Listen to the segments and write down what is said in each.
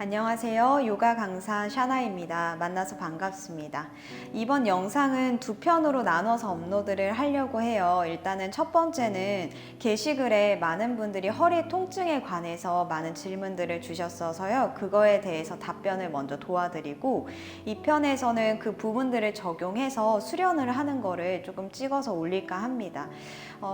안녕하세요. 요가 강사 샤나입니다. 만나서 반갑습니다. 이번 영상은 두 편으로 나눠서 업로드를 하려고 해요. 일단은 첫 번째는 게시글에 많은 분들이 허리 통증에 관해서 많은 질문들을 주셨어서요. 그거에 대해서 답변을 먼저 도와드리고, 이 편에서는 그 부분들을 적용해서 수련을 하는 거를 조금 찍어서 올릴까 합니다.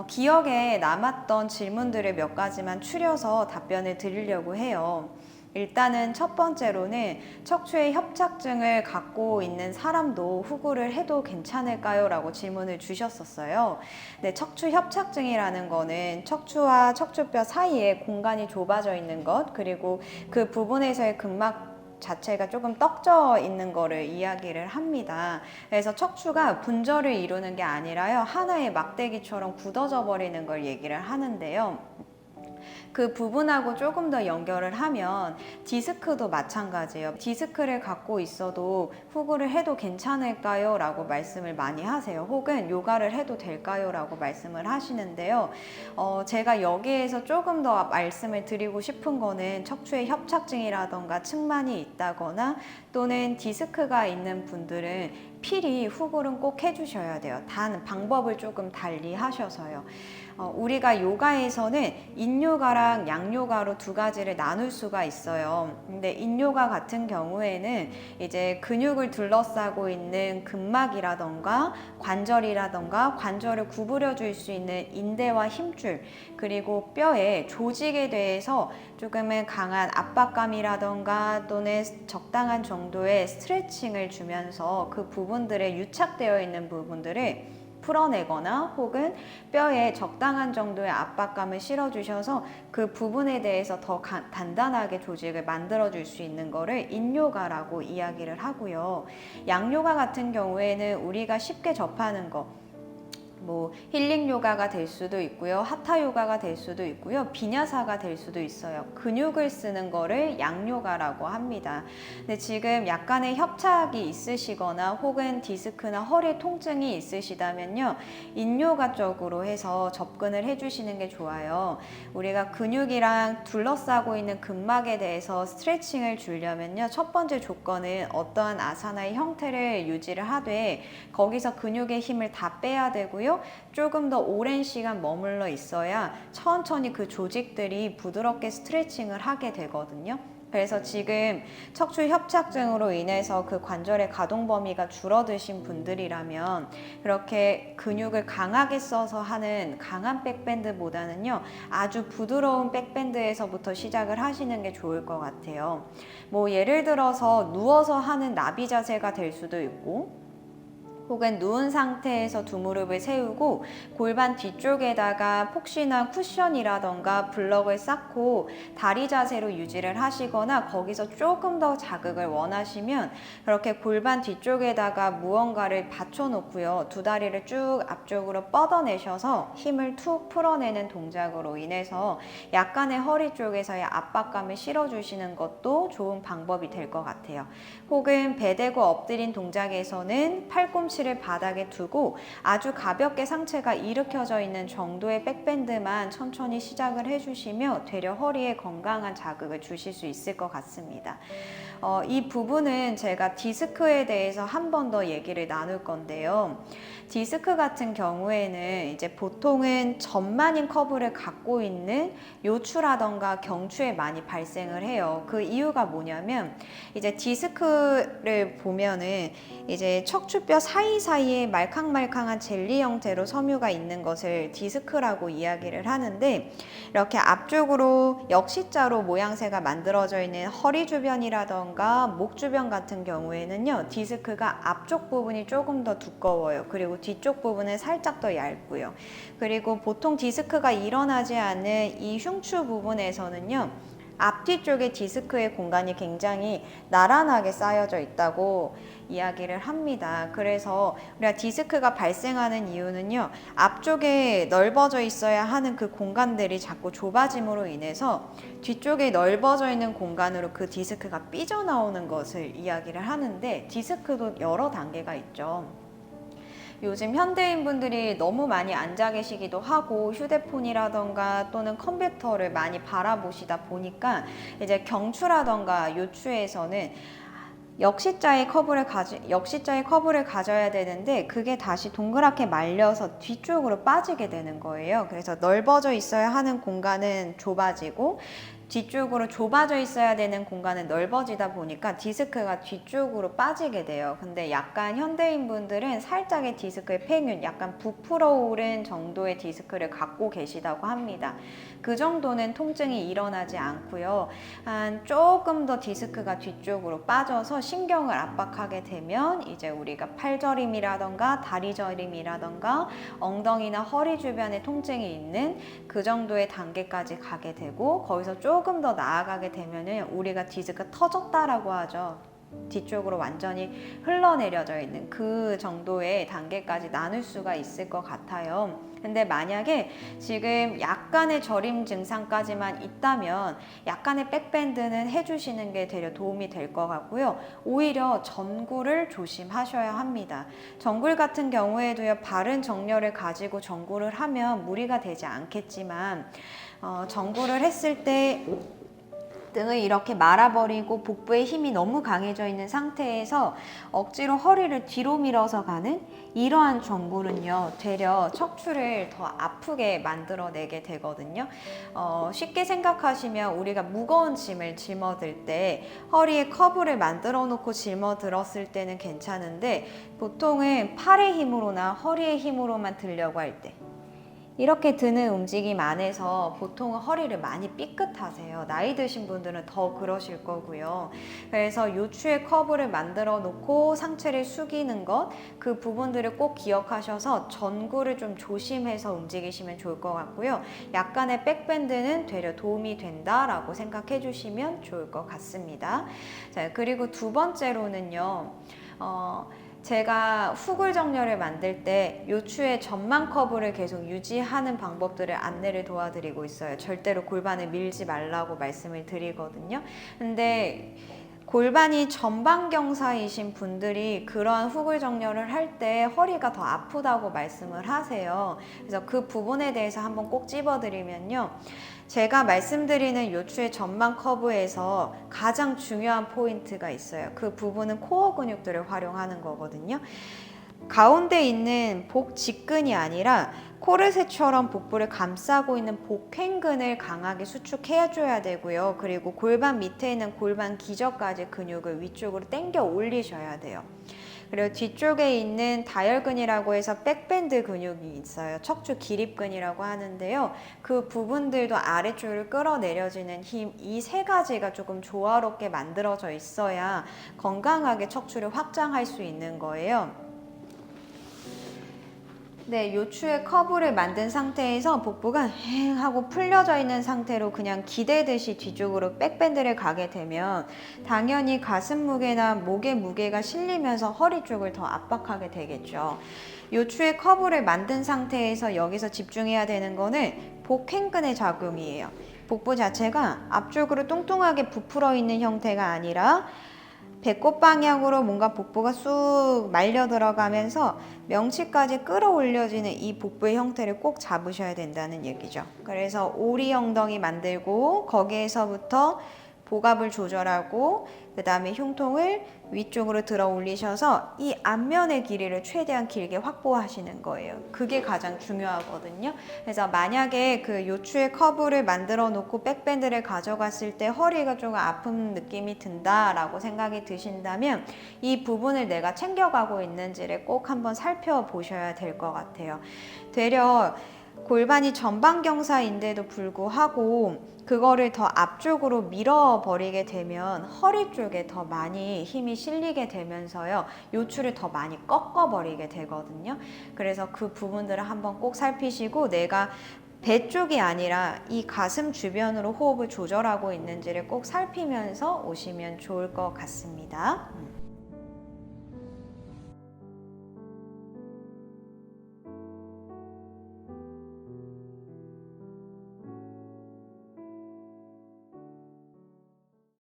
기억에 남았던 질문들을 몇 가지만 추려서 답변을 드리려고 해요. 일단은 첫 번째로는 척추의 협착증을 갖고 있는 사람도 후구를 해도 괜찮을까요? 라고 질문을 주셨었어요. 네, 척추 협착증이라는 거는 척추와 척추뼈 사이에 공간이 좁아져 있는 것, 그리고 그 부분에서의 근막 자체가 조금 떡져 있는 거를 이야기를 합니다. 그래서 척추가 분절을 이루는 게 아니라요, 하나의 막대기처럼 굳어져 버리는 걸 얘기를 하는데요. 그 부분하고 조금 더 연결을 하면 디스크도 마찬가지예요. 디스크를 갖고 있어도 후구를 해도 괜찮을까요? 라고 말씀을 많이 하세요. 혹은 요가를 해도 될까요? 라고 말씀을 하시는데요. 제가 여기에서 조금 더 말씀을 드리고 싶은 거는 척추의 협착증이라던가 측만이 있다거나 또는 디스크가 있는 분들은 필히 후구는 꼭 해주셔야 돼요. 단 방법을 조금 달리 하셔서요. 우리가 요가에서는 인요가랑 양요가로 두 가지를 나눌 수가 있어요. 근데 인요가 같은 경우에는 이제 근육을 둘러싸고 있는 근막이라던가 관절이라던가 관절을 구부려 줄 수 있는 인대와 힘줄, 그리고 뼈의 조직에 대해서 조금은 강한 압박감이라던가 또는 적당한 정도의 스트레칭을 주면서 그 부분들에 유착되어 있는 부분들을 풀어내거나 혹은 뼈에 적당한 정도의 압박감을 실어주셔서 그 부분에 대해서 더 단단하게 조직을 만들어줄 수 있는 거를 인요가라고 이야기를 하고요. 양요가 같은 경우에는 우리가 쉽게 접하는 거, 뭐 힐링 요가가 될 수도 있고요, 하타 요가가 될 수도 있고요, 비냐사가 될 수도 있어요. 근육을 쓰는 거를 양요가라고 합니다. 근데 지금 약간의 협착이 있으시거나 혹은 디스크나 허리 통증이 있으시다면요, 인요가 쪽으로 해서 접근을 해주시는 게 좋아요. 우리가 근육이랑 둘러싸고 있는 근막에 대해서 스트레칭을 주려면요, 첫 번째 조건은 어떠한 아사나의 형태를 유지를 하되 거기서 근육의 힘을 다 빼야 되고요, 조금 더 오랜 시간 머물러 있어야 천천히 그 조직들이 부드럽게 스트레칭을 하게 되거든요. 그래서 지금 척추 협착증으로 인해서 그 관절의 가동 범위가 줄어드신 분들이라면 그렇게 근육을 강하게 써서 하는 강한 백밴드보다는요, 아주 부드러운 백밴드에서부터 시작을 하시는 게 좋을 것 같아요. 뭐 예를 들어서 누워서 하는 나비 자세가 될 수도 있고, 혹은 누운 상태에서 두 무릎을 세우고 골반 뒤쪽에다가 폭신한 쿠션이라던가 블럭을 쌓고 다리 자세로 유지를 하시거나, 거기서 조금 더 자극을 원하시면 그렇게 골반 뒤쪽에다가 무언가를 받쳐 놓고요, 두 다리를 쭉 앞쪽으로 뻗어내셔서 힘을 툭 풀어내는 동작으로 인해서 약간의 허리 쪽에서의 압박감을 실어주시는 것도 좋은 방법이 될 것 같아요. 혹은 배대고 엎드린 동작에서는 팔꿈치를 바닥에 두고 아주 가볍게 상체가 일으켜져 있는 정도의 백밴드만 천천히 시작을 해주시며 되려 허리에 건강한 자극을 주실 수 있을 것 같습니다. 이 부분은 제가 디스크에 대해서 한 번 더 얘기를 나눌 건데요. 디스크 같은 경우에는 이제 보통은 전만인 커브를 갖고 있는 요추라던가 경추에 많이 발생을 해요. 그 이유가 뭐냐면, 이제 디스크를 보면은 이제 척추뼈 사이사이에 말캉말캉한 젤리 형태로 섬유가 있는 것을 디스크라고 이야기를 하는데, 이렇게 앞쪽으로 역시자로 모양새가 만들어져 있는 허리 주변이라던가 목 주변 같은 경우에는요, 디스크가 앞쪽 부분이 조금 더 두꺼워요. 그리고 뒤쪽 부분은 살짝 더 얇고요. 그리고 보통 디스크가 일어나지 않는 이 흉추 부분에서는요, 앞뒤쪽에 디스크의 공간이 굉장히 나란하게 쌓여져 있다고 이야기를 합니다. 그래서 우리가 디스크가 발생하는 이유는요, 앞쪽에 넓어져 있어야 하는 그 공간들이 자꾸 좁아짐으로 인해서 뒤쪽에 넓어져 있는 공간으로 그 디스크가 삐져나오는 것을 이야기를 하는데, 디스크도 여러 단계가 있죠. 요즘 현대인분들이 너무 많이 앉아 계시기도 하고 휴대폰이라던가 또는 컴퓨터를 많이 바라보시다 보니까 이제 경추라던가 요추에서는 역시자의 커브를 가져야 되는데 그게 다시 동그랗게 말려서 뒤쪽으로 빠지게 되는 거예요. 그래서 넓어져 있어야 하는 공간은 좁아지고 뒤쪽으로 좁아져 있어야 되는 공간은 넓어지다 보니까 디스크가 뒤쪽으로 빠지게 돼요. 근데 약간 현대인 분들은 살짝의 디스크의 팽윤, 약간 부풀어 오른 정도의 디스크를 갖고 계시다고 합니다. 그 정도는 통증이 일어나지 않고요. 한 조금 더 디스크가 뒤쪽으로 빠져서 신경을 압박하게 되면 이제 우리가 팔저림이라던가 다리 저림이라던가 엉덩이나 허리 주변에 통증이 있는 그 정도의 단계까지 가게 되고 거기서 조금 더 나아가게 되면은 우리가 디스크가 터졌다라고 하죠. 뒤쪽으로 완전히 흘러내려져 있는 그 정도의 단계까지 나눌 수가 있을 것 같아요. 근데 만약에 지금 약간의 저림 증상까지만 있다면 약간의 백밴드는 해주시는 게 되려 도움이 될 것 같고요. 오히려 전구를 조심하셔야 합니다. 전구 같은 경우에도요, 바른 정렬을 가지고 전구를 하면 무리가 되지 않겠지만 전구를 했을 때 등을 이렇게 말아버리고 복부에 힘이 너무 강해져 있는 상태에서 억지로 허리를 뒤로 밀어서 가는 이러한 전구는요, 되려 척추를 더 아프게 만들어내게 되거든요. 쉽게 생각하시면 우리가 무거운 짐을 짊어들 때 허리에 커브를 만들어 놓고 짊어들었을 때는 괜찮은데 보통은 팔의 힘으로나 허리의 힘으로만 들려고 할 때 이렇게 드는 움직임 안에서 보통은 허리를 많이 삐끗하세요. 나이 드신 분들은 더 그러실 거고요. 그래서 요추의 커브를 만들어 놓고 상체를 숙이는 것, 그 부분들을 꼭 기억하셔서 전구를 좀 조심해서 움직이시면 좋을 것 같고요. 약간의 백밴드는 되려 도움이 된다라고 생각해 주시면 좋을 것 같습니다. 자, 그리고 두 번째로는요. 제가 후굴 정렬을 만들 때 요추의 전방 커브를 계속 유지하는 방법들을 안내를 도와드리고 있어요. 절대로 골반을 밀지 말라고 말씀을 드리거든요. 근데 골반이 전방경사이신 분들이 그러한 후굴 정렬을 할 때 허리가 더 아프다고 말씀을 하세요. 그래서 그 부분에 대해서 한번 꼭 찝어드리면요. 제가 말씀드리는 요추의 전방 커브에서 가장 중요한 포인트가 있어요. 그 부분은 코어 근육들을 활용하는 거거든요. 가운데 있는 복 직근이 아니라 코르셋처럼 복부를 감싸고 있는 복횡근을 강하게 수축해 줘야 되고요. 그리고 골반 밑에 있는 골반 기저까지 근육을 위쪽으로 당겨 올리셔야 돼요. 그리고 뒤쪽에 있는 다혈근이라고 해서 백밴드 근육이 있어요. 척추 기립근이라고 하는데요. 그 부분들도 아래쪽을 끌어내려지는 힘, 이 세 가지가 조금 조화롭게 만들어져 있어야 건강하게 척추를 확장할 수 있는 거예요. 네, 요추의 커브를 만든 상태에서 복부가 행 하고 풀려져 있는 상태로 그냥 기대듯이 뒤쪽으로 백밴드를 가게 되면 당연히 가슴 무게나 목의 무게가 실리면서 허리 쪽을 더 압박하게 되겠죠. 요추의 커브를 만든 상태에서 여기서 집중해야 되는 거는 복횡근의 작용이에요. 복부 자체가 앞쪽으로 뚱뚱하게 부풀어 있는 형태가 아니라 배꼽 방향으로 뭔가 복부가 쑥 말려 들어가면서 명치까지 끌어올려지는 이 복부의 형태를 꼭 잡으셔야 된다는 얘기죠. 그래서 오리 엉덩이 만들고 거기에서부터 복압을 조절하고 그 다음에 흉통을 위쪽으로 들어 올리셔서 이 앞면의 길이를 최대한 길게 확보하시는 거예요. 그게 가장 중요하거든요. 그래서 만약에 그 요추의 커브를 만들어 놓고 백밴드를 가져갔을 때 허리가 조금 아픈 느낌이 든다라고 생각이 드신다면 이 부분을 내가 챙겨가고 있는지를 꼭 한번 살펴보셔야 될 것 같아요. 되려 골반이 전방경사인데도 불구하고 그거를 더 앞쪽으로 밀어버리게 되면 허리 쪽에 더 많이 힘이 실리게 되면서요, 요추를 더 많이 꺾어버리게 되거든요. 그래서 그 부분들을 한번 꼭 살피시고 내가 배 쪽이 아니라 이 가슴 주변으로 호흡을 조절하고 있는지를 꼭 살피면서 오시면 좋을 것 같습니다.